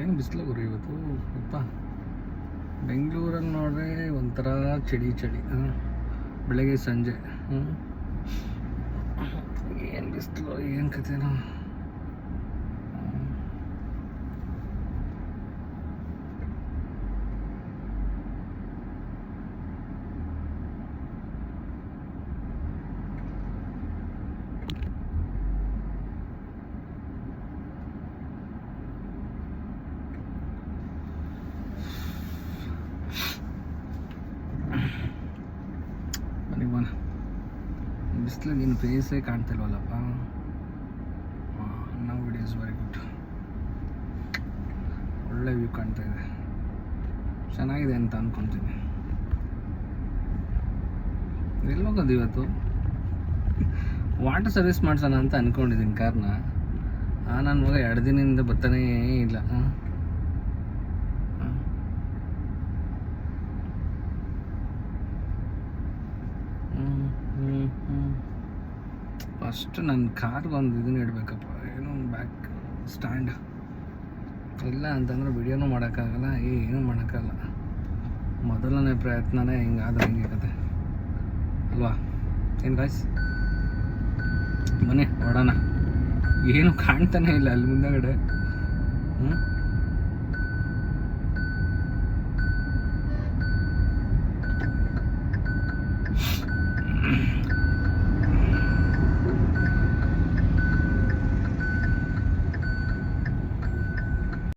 ಏನು ಬಿಸಿಲು ಗುರು ಇವತ್ತು ಅಪ್ಪ. ಬೆಂಗಳೂರಲ್ಲಿ ನೋಡ್ರೆ ಒಂಥರ ಚಳಿ ಚಳಿ, ಬೆಳಗ್ಗೆ ಸಂಜೆ ಏನು ಬಿಸಿಲು, ಏನು ಕಥೆನೋ. ಬಿಸಿಲಿಗೆ ಇನ್ನು ಫೇಸೇ ಕಾಣ್ತಿಲ್ವಲ್ಲಪ್ಪ. ನಾವು ವಿಡಿಯೋಸ್ ವೆರಿ ಗುಡ್, ಒಳ್ಳೆ ವ್ಯೂ ಕಾಣ್ತಾ ಇದೆ, ಚೆನ್ನಾಗಿದೆ ಅಂತ ಅಂದ್ಕೊತೀನಿ. ಎಲ್ಲೋಗೋದು ಇವತ್ತು? ವಾಟರ್ ಸರ್ವಿಸ್ ಮಾಡ್ಸೋಣ ಅಂತ ಅಂದ್ಕೊಂಡಿದ್ದೀನಿ ಕಾರ್ನ. ನನ್ನ ಮಗ 2 ದಿನದಿಂದ ಬರ್ತಾನೇ ಇಲ್ಲ. ಫಸ್ಟ್ ನನ್ನ ಕಾರ್ಗೆ ಒಂದು ಇದನ್ನ ಇಡಬೇಕಪ್ಪ, ಏನೋ ಒಂದು ಬ್ಯಾಕ್ ಸ್ಟ್ಯಾಂಡ್. ಇಲ್ಲ ಅಂತಂದರೆ ವಿಡಿಯೋನೂ ಮಾಡೋಕ್ಕಾಗಲ್ಲ, ಏನೂ ಮಾಡೋಕ್ಕಾಗಲ್ಲ. ಮೊದಲನೇ ಪ್ರಯತ್ನನೇ ಹಿಂಗಾದ್ರೆ ಹಿಂಗೆ ಕತೆ ಅಲ್ವಾ? ಏನು ಗಾಯ್ಸ್, ಬನ್ನಿ ಹೊಡೋಣ. ಏನು ಕಾಣ್ತಾನೆ ಇಲ್ಲ ಅಲ್ಲಿ ಮುಂದಗಡೆ.